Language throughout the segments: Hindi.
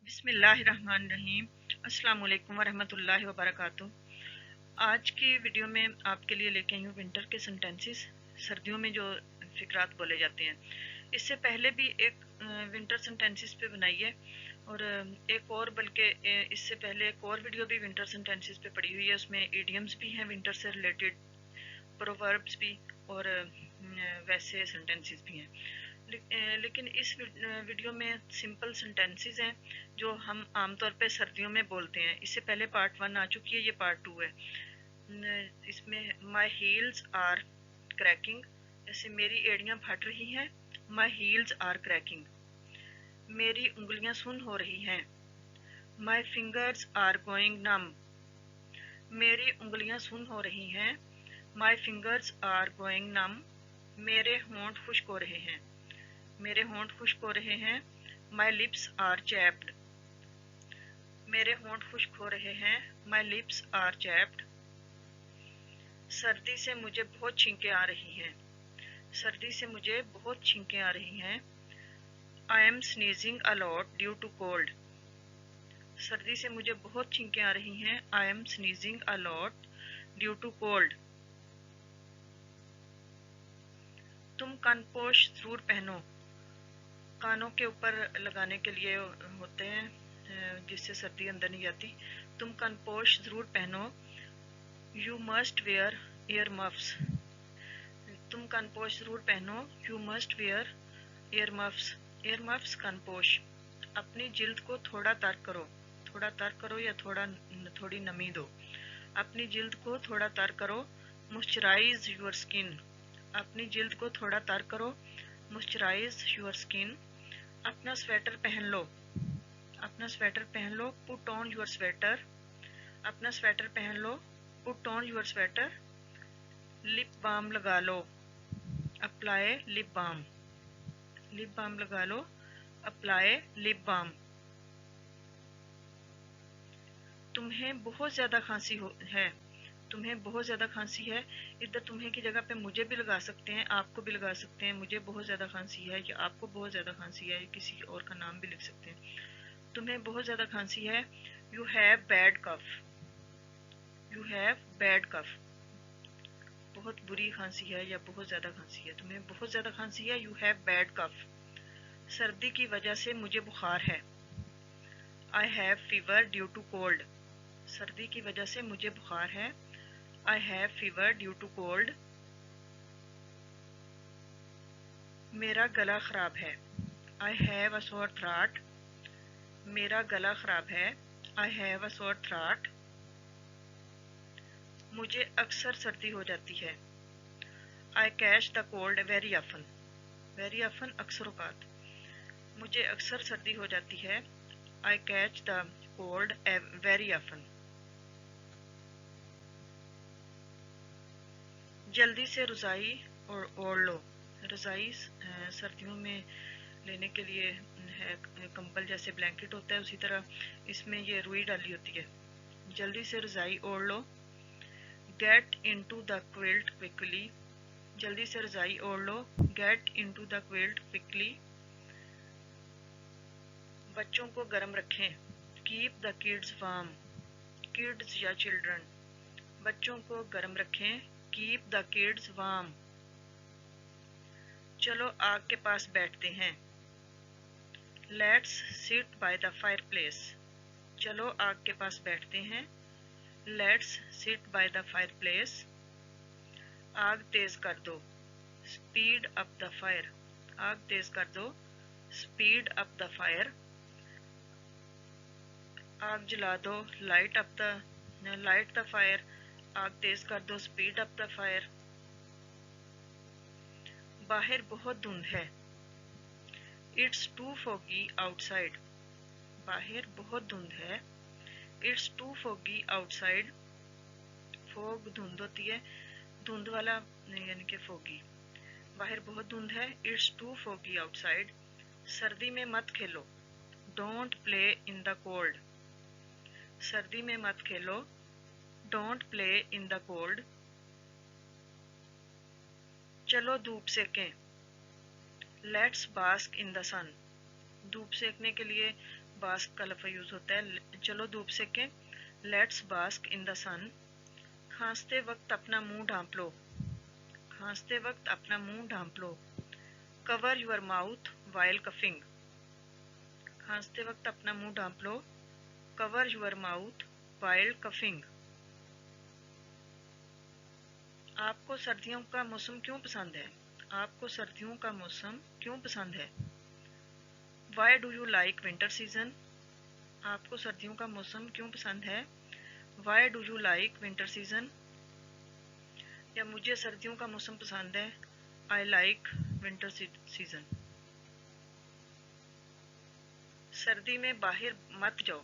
बिस्मिल्लाहिर्रहमानिर्रहीम। अस्सलाम वालेकुम वरहमतुल्लाहि वबरकातुह। आज की वीडियो में आपके लिए लेके आई हूँ विंटर के सेंटेंसेस, सर्दियों में जो फिक्रात बोले जाते हैं। इससे पहले भी एक विंटर सेंटेंसेस पे बनाई है और एक और बल्कि इससे पहले एक और वीडियो भी विंटर सेंटेंसेस पे पड़ी हुई है। उसमें इडियम्स भी हैं विंटर से रिलेटेड, प्रोवर्ब्स भी और वैसे सेंटेंसेस भी हैं। लेकिन इस वीडियो में सिंपल सेंटेंसेस हैं जो हम आमतौर पे सर्दियों में बोलते हैं। इससे पहले पार्ट 1 आ चुकी है, ये पार्ट 2 है। इसमें माई हील्स आर क्रैकिंग, जैसे मेरी एड़ियाँ फट रही हैं। माई हील्स आर क्रैकिंग, मेरी उंगलियां सुन्न हो रही हैं। माई फिंगर्स आर गोइंग नम, मेरी उंगलियां सुन्न हो रही हैं। माई फिंगर्स आर गोइंग नम, मेरे होंठ खुश्क हो रहे हैं। मेरे होंठ खुश्क हो रहे हैं। माई लिप्स आर चैप्ड, मेरे होंठ खुश्क हो रहे हैं। माई लिप्स आर चैप्ड, सर्दी से मुझे बहुत छींकें आ रही हैं। सर्दी से मुझे बहुत छींकें आ रही हैं। I am sneezing a lot due to cold, सर्दी से मुझे बहुत छींकें आ रही हैं। I am sneezing a lot due to cold. तुम कानपोश जरूर पहनो, कानों के ऊपर लगाने के लिए होते हैं जिससे सर्दी अंदर नहीं जाती। तुम कानपोश जरूर पहनो। You must wear ear muffs, तुम कानपोश जरूर पहनो। You must wear ear muffs, ear muffs कानपोश। अपनी जिल्द को थोड़ा तर करो, थोड़ा तर करो या थोड़ी नमी दो। अपनी जिल्द को थोड़ा तर करो। मॉइस्चराइज योर स्किन, अपनी जिल्द को थोड़ा तर करो। Moisturise your skin. अपना स्वेटर पहन लो, अपना स्वेटर पहन लो। पुट ऑन योर स्वेटर, अपना स्वेटर पहन लो। Put on your sweater. Lip balm लगा लो, apply lip balm, lip balm लगा लो। Apply lip balm. तुम्हें बहुत ज्यादा खांसी है, तुम्हें बहुत ज्यादा खांसी है। इधर तुम्हें की जगह पे मुझे भी लगा सकते हैं, आपको भी लगा सकते हैं। मुझे बहुत ज्यादा खांसी है या आपको बहुत ज्यादा खांसी है, किसी और का नाम भी लिख सकते हैं। तुम्हें बहुत ज्यादा खांसी है। You have bad cough, you have bad cough, बहुत बुरी खांसी है या बहुत ज्यादा खांसी है। तुम्हें बहुत ज्यादा खांसी है। You have bad cough. सर्दी की वजह से मुझे बुखार है। I have fever due to cold, सर्दी की वजह से मुझे बुखार है। I have fever due to cold. मेरा गला खराब है। I have a sore throat, मेरा गला खराब है। I have a sore throat. मुझे अक्सर सर्दी हो जाती है। I catch the cold very often, very often अक्सर औकात। मुझे अक्सर सर्दी हो जाती है। I catch the cold very often. जल्दी से रजाई ओढ़ लो, रजाई सर्दियों में लेने के लिए है, कंबल जैसे ब्लैंकेट होता है, उसी तरह इसमें ये रुई डाली होती है। जल्दी से रजाई ओढ़ लो। Get into the quilt quickly, जल्दी से रजाई ओढ़ लो। Get into the quilt quickly. बच्चों को गर्म रखें। Keep the kids warm, kids या चिल्ड्रन, बच्चों को गर्म रखें। Keep the kids warm. चलो आग के पास बैठते हैं। Let's sit by the fire place, चलो आग के पास बैठते हैं। Let's sit by the fire place. आग तेज कर दो। स्पीड अप द फायर, आग तेज कर दो। Speed up the fire. आग जला दो। लाइट द फायर, आग तेज कर दो। Speed up the fire. बाहर बहुत धुंध है। इट्स टू फॉगी आउटसाइड, बाहर बहुत धुंध है। It's too foggy outside. Fog धुंध होती है, धुंध वाला यानी कि फॉगी। बाहर बहुत धुंध है। It's too foggy outside. सर्दी में मत खेलो। Don't play in the cold, सर्दी में मत खेलो। Don't play in the cold. चलो धूप सेकें। Let's bask in the sun, धूप सेकने के लिए बास्क का लफ्ज़ यूज़ होता है, चलो धूप सेकें, लेट्स बास्क इन द सन। खांसते वक्त अपना मुंह ढांप लो, खांसते वक्त अपना मुंह ढांप लो। Cover your mouth while coughing, खांसते वक्त अपना मुंह ढांप लो। Cover your mouth while coughing. आपको सर्दियों का मौसम क्यों पसंद है? आपको सर्दियों का मौसम क्यों पसंद है? Why do you like winter season? आपको सर्दियों का मौसम क्यों पसंद है? Why do you like winter season? या मुझे सर्दियों का मौसम पसंद है, आई लाइक विंटर सीजन। सर्दी में बाहर मत जाओ,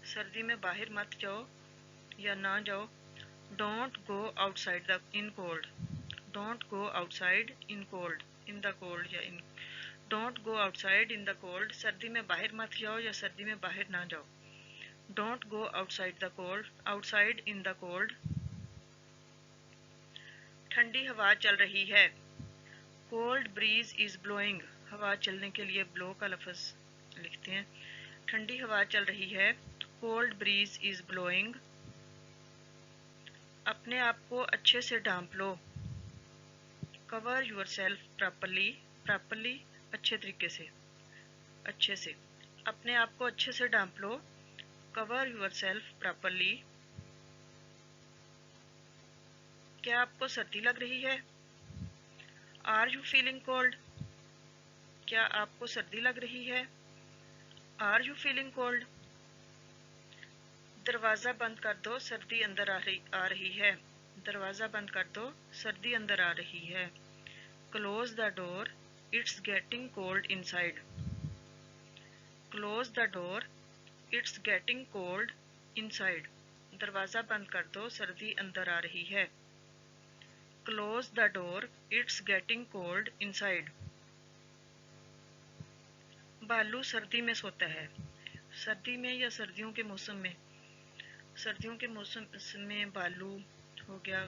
सर्दी में बाहर मत जाओ या ना जाओ। Don't go outside the in cold, don't go outside in cold, in the cold या in, don't go outside in the cold. सर्दी में बाहर मत जाओ या सर्दी में बाहर ना जाओ। Don't go outside the cold, outside in the cold. ठंडी हवा चल रही है, कोल्ड ब्रीज इज ब्लोइंग। हवा चलने के लिए ब्लो का लफ्ज़ लिखते हैं। ठंडी हवा चल रही है, कोल्ड ब्रीज इज ब्लोइंग। अपने आप को अच्छे से ढांप लो, cover yourself properly, properly अच्छे तरीके से, अच्छे से। अपने आप को अच्छे से ढांप लो, कवर योर सेल्फ प्रॉपरली। क्या आपको सर्दी लग रही है? Are you feeling cold? क्या आपको सर्दी लग रही है? Are you feeling cold? दरवाज़ा बंद कर दो, सर्दी अंदर आ रही है। दरवाज़ा बंद कर दो, सर्दी अंदर आ रही है। Close the door, it's getting cold inside. Close the door, it's getting cold inside. दरवाज़ा बंद कर दो, सर्दी अंदर आ रही है। Close the door, it's getting cold inside. भालू सर्दी में सोता है, सर्दी में या सर्दियों के मौसम में? सर्दियों के मौसम में भालू हो गया,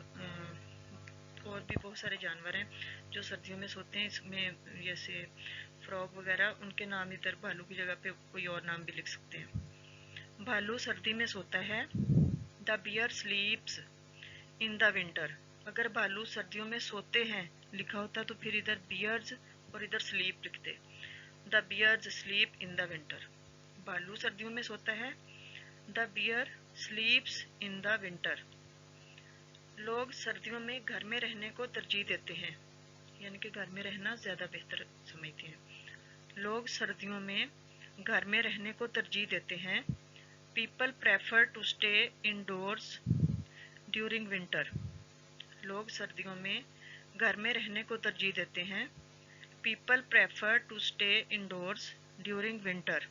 और भी बहुत सारे जानवर हैं जो सर्दियों में सोते हैं। इसमें जैसे फ्रॉग वगैरह, उनके नाम इधर भालू की जगह पे कोई और नाम भी लिख सकते हैं। भालू सर्दी में सोता है। The bear sleeps in the winter. अगर भालू सर्दियों में सोते हैं लिखा होता तो फिर इधर बियर्स और इधर स्लीप लिखते। The bears sleep in the winter. भालू सर्दियों में सोता है। The bear sleeps in the winter. लोग सर्दियों में घर में रहने को तरजीह देते हैं, यानी कि घर में रहना ज़्यादा बेहतर समझते हैं। लोग सर्दियों में घर में रहने को तरजीह देते हैं। People prefer to stay indoors during winter. लोग सर्दियों में घर में रहने को तरजीह देते हैं। People prefer to stay indoors during winter.